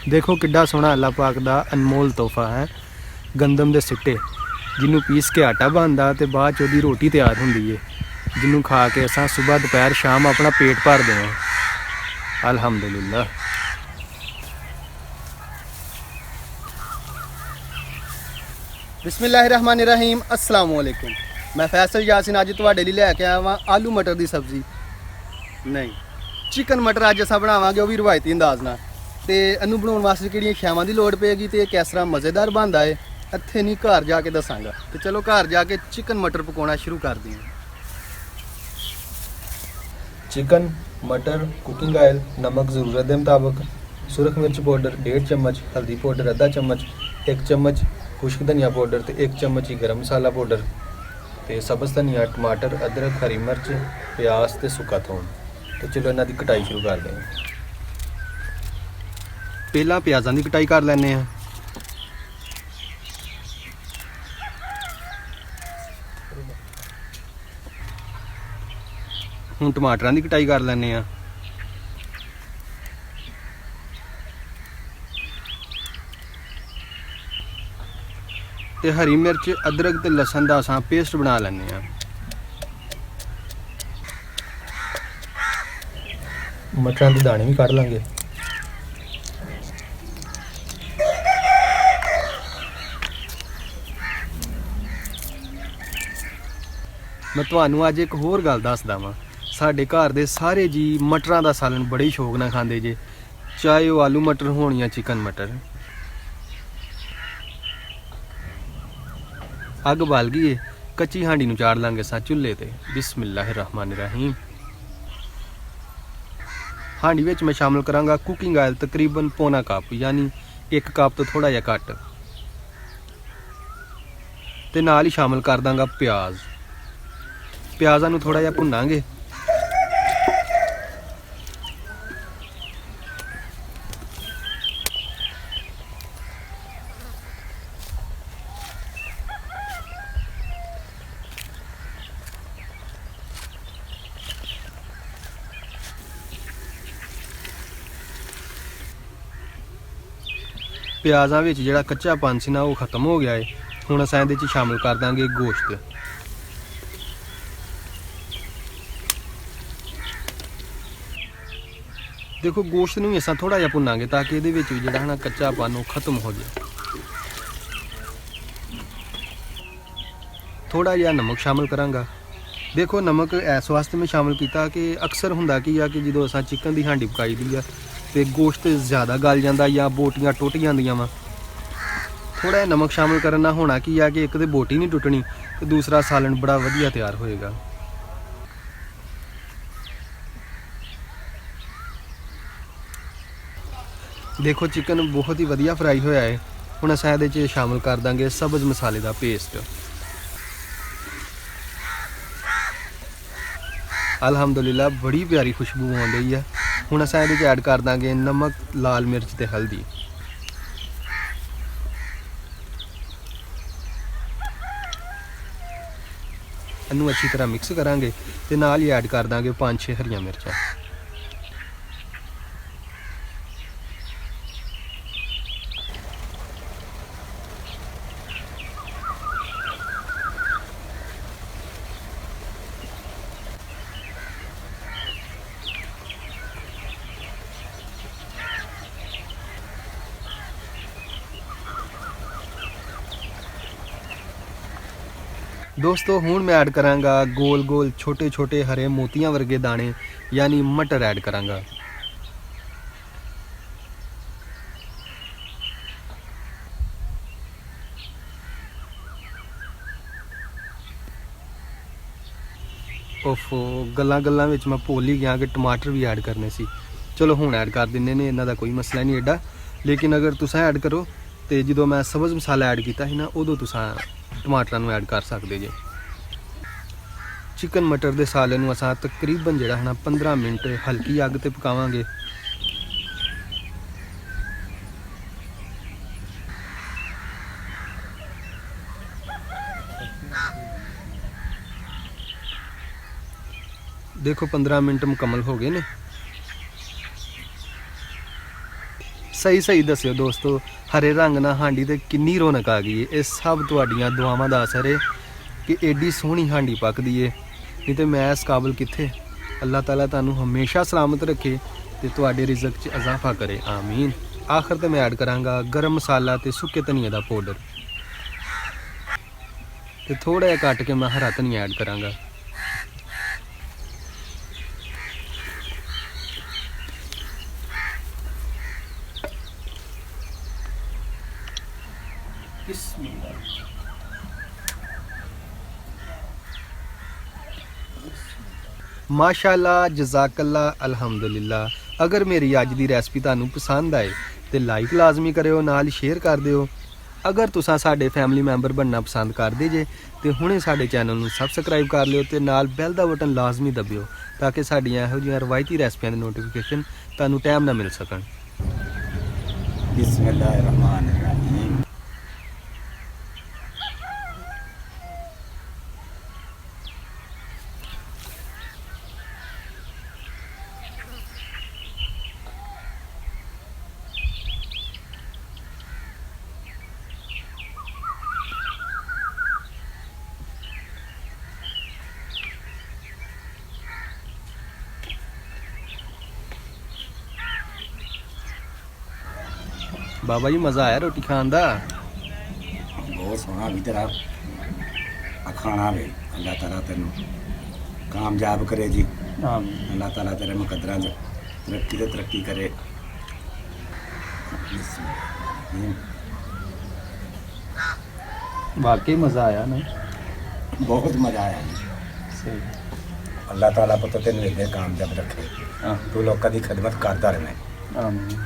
देखो किड्डा सोहना अल्लाह पाक दा अनमोल तोहफा है गंदम दे सिट्टे जिन्हों पीस के आटा बनता तो बाद च ओहदी रोटी तैयार होंदी है जिन्हों खा के असां सुबह दोपहर शाम अपना पेट भरदे हैं। अल्हम्दुलिल्लाह। बिस्मिल्लाहिर्रहमानिर्रहीम अस्सलाम वालेकुम। मैं फैसल यासिन अज तुहाडे लई लैके आया वां आलू मटर की सब्जी नहीं चिकन मटर अज असां बनावांगे वो भी रिवायती अंदाज नाल। ते इनू बनाउण वास्ते किहड़ियां शैवां की लोड़ पेगी ते किस तरह मज़ेदार बनदा है इत्थे नहीं घर जाके दसांगा। तो चलो घर जाके चिकन मटर पकाउणा शुरू करदे हां। चिकन मटर कुकिंग ऑयल नमक ज़रूरत के मुताबिक सुरख मिर्च पाउडर 1.5 चम्मच हल्दी पाउडर आधा चम्मच 1 चम्मच खुश्क धनिया पाउडर तो 1 चम्मच ही गर्म मसाला पाउडर तो सब्ज़ धनिया टमाटर अदरक हरी मिर्च प्याज तो सुक्का थोम। तो चलो इन्हां दी कटाई शुरू कर दें। पहला प्याज़ां की कटाई कर लैंदे हां। हुण टमाटरां की कटाई कर लैंदे हां। ते हरी मिर्च अदरक ते लसन का असां पेस्ट बना लैंदे हां। मटरां दे दाने भी कढ़ लांगे। मैं तुहानूं अज एक होर गल दसदा वां। साडे घर दे सारे जी मटरां दा सालन बड़े शौक नाल खांदे जे, चाहे वो आलू मटर होण या चिकन मटर। अग बाल गई है, कच्ची हांडी नूं चाड़ लांगे असां चुल्हे ते। बिस्मिल्लाहिर्रहमानिर्रहीम। हांडी विच मैं शामिल करांगा कुकिंग ऑयल तकरीबन पौना कप यानी 1 कप तो थोड़ा जिहा घट ते नाल ही शामिल कर दांगा प्याज। प्याज़ां नूं थोड़ा जिहा भुन्नांगे। प्याज़ां विच जिहड़ा कच्चापन सी ना वो खत्म हो गया है। हुण असां इहदे च शामिल कर दांगे गोश्त। देखो गोश्त नूं असां थोड़ा जिहा भुन्नांगे ताकि इहदे विच जिहड़ा है ना कच्चापन वो खत्म हो जाए। थोड़ा जिहा नमक शामिल करांगा। देखो नमक इस वास्ते मैं शामिल किया कि अक्सर हुंदा की आ कि जो असां चिकन की हांडी पकाई दी आ तो गोश्त ज़्यादा गल जाता या बोटियां टुट जांदियां वा। थोड़ा जिहा नमक शामिल करन नाल होना की आ कि एक तो बोटी नहीं टुटनी तो दूसरा सालन बड़ा वधिया तैयार होएगा। देखो चिकन बहुत ही वधिया फ्राई होया है। हुण असां इहदे च शामिल कर दांगे सब्ज़ मसाले का पेस्ट। अल्हम्दुलिल्लाह बड़ी प्यारी खुशबू आउंदी है। हुण असां इहदे च ऐड कर दांगे नमक लाल मिर्च ते हल्दी। इनू अच्छी तरह मिक्स करांगे ते नाल ही ऐड कर दांगे 5-6 हरियां मिर्चां। दोस्तों हुण मैं ऐड करांगा गोल गोल छोटे छोटे हरे मोतियां वर्गे दाने यानी मटर ऐड करांगा। ओफो गल्लां गल्लां विच मैं भुल ही गया कि टमाटर भी ऐड करने सी। चलो हुण ऐड कर दिन्ने ने, इन्हां दा कोई मसला नहीं एडा। लेकिन अगर तुसां ऐड करो तो जो मैं सब्ज़ मसाला ऐड किया ही ना उदों तुसां टमाटरां नूं ऐड कर सकदे जे। चिकन मटर के साले नूं असां तकरीबन जिहड़ा है ना 15 मिनट हल्की अग ते पकावांगे। देखो 15 मिनट मुकम्मल हो गए ने। ਸਹੀ ਸਹੀ ਦੱਸਿਓ ਦੋਸਤੋ, ਹਰੇ ਰੰਗ ਨਾਲ ਹਾਂਡੀ ਤੇ ਕਿੰਨੀ ਰੌਣਕ ਆ ਗਈ ਏ। ਇਹ ਸਭ ਤੁਹਾਡੀਆਂ ਦੁਆਵਾਂ ਦਾ ਅਸਰ ਏ ਕਿ ਏਡੀ ਸੋਹਣੀ ਹਾਂਡੀ ਪੱਕਦੀ ਏ, ਨਹੀਂ ਤੇ ਮੈਂ ਇਸ ਕਾਬਲ ਕਿੱਥੇ। ਅੱਲਾਹ ਤਾਲਾ ਤੁਹਾਨੂੰ ਹਮੇਸ਼ਾ ਸਲਾਮਤ ਰੱਖੇ ਤੇ ਤੁਹਾਡੇ ਰਿਜ਼ਕ 'ਚ ਇਜ਼ਾਫਾ ਕਰੇ, ਆਮੀਨ। ਆਖਰ ਤੇ ਮੈਂ ਐਡ ਕਰਾਂਗਾ ਗਰਮ ਮਸਾਲਾ ਤੇ ਸੁੱਕੇ ਧਨੀਏ ਦਾ ਪਾਊਡਰ, ਤੇ ਥੋੜਾ ਜਿਹਾ ਕੱਟ ਕੇ ਮੈਂ ਹਰਾ ਧਨੀਆ ਐਡ ਕਰਾਂਗਾ। ਮਾਸ਼ਾਅੱਲਾ, ਜਜ਼ਾਕੱਲਾ, ਅਲਹਮਦੁਲਿਲਾ। ਅਗਰ ਮੇਰੀ ਅੱਜ ਦੀ ਰੈਸਪੀ ਤੁਹਾਨੂੰ ਪਸੰਦ ਆਏ ਤੇ ਲਾਈਕ ਲਾਜ਼ਮੀ ਕਰਿਓ, ਨਾਲ ਸ਼ੇਅਰ ਕਰ ਦਿਓ। ਅਗਰ ਤੁਸੀਂ ਸਾਡੇ ਫੈਮਿਲੀ ਮੈਂਬਰ ਬਣਨਾ ਪਸੰਦ ਕਰਦੇ ਜੇ ਤੇ ਹੁਣੇ ਸਾਡੇ ਚੈਨਲ ਨੂੰ ਸਬਸਕ੍ਰਾਈਬ ਕਰ ਲਿਓ ਤੇ ਨਾਲ ਬੈਲ ਦਾ ਬਟਨ ਲਾਜ਼ਮੀ ਦਬਿਓ ਤਾਂ ਕਿ ਸਾਡੀਆਂ ਇਹੋ ਜਿਹੀਆਂ ਰਵਾਇਤੀ ਰੈਸਪੀਆਂ ਦੇ ਨੋਟੀਫਿਕੇਸ਼ਨ ਤੁਹਾਨੂੰ ਟਾਈਮ ਨਾਲ ਮਿਲ ਸਕਣ। ਬਿਸਮਿਲ੍ਲਾਹਿਰਰਹਿਮਾਨਿਰਰਹੀਮ। ਬਾਬਾ ਜੀ ਮਜ਼ਾ ਆਇਆ ਰੋਟੀ ਖਾਣ ਦਾ? ਬਹੁਤ ਸੋਹਣਾ ਵੀ ਤੇਰਾ ਖਾਣਾ ਵੇ। ਅੱਲਾਹ ਤਾਲਾ ਤੈਨੂੰ ਕਾਮਯਾਬ ਕਰੇ ਜੀ, ਆਮੀਨ। ਅੱਲਾਹ ਤਾਲਾ ਤੇਰੇ ਮੁਕੱਦਰਾਂ 'ਚ ਤਰੱਕੀ ਤੇ ਤਰੱਕੀ ਕਰੇ। ਵਾਕਈ ਮਜ਼ਾ ਆਇਆ ਨਾ। ਬਹੁਤ ਮਜ਼ਾ ਆਇਆ ਜੀ। ਸਹੀ। ਅੱਲਾਹ ਤਾਲਾ ਪੁੱਤ ਤੈਨੂੰ ਇੱਦਾਂ ਕਾਮਯਾਬ ਰੱਖੇ, ਹਾਂ, ਤੂੰ ਲੋਕਾਂ ਦੀ ਖਿਦਮਤ ਕਰਦਾ ਰਹੇ। ਆਮੀਨ।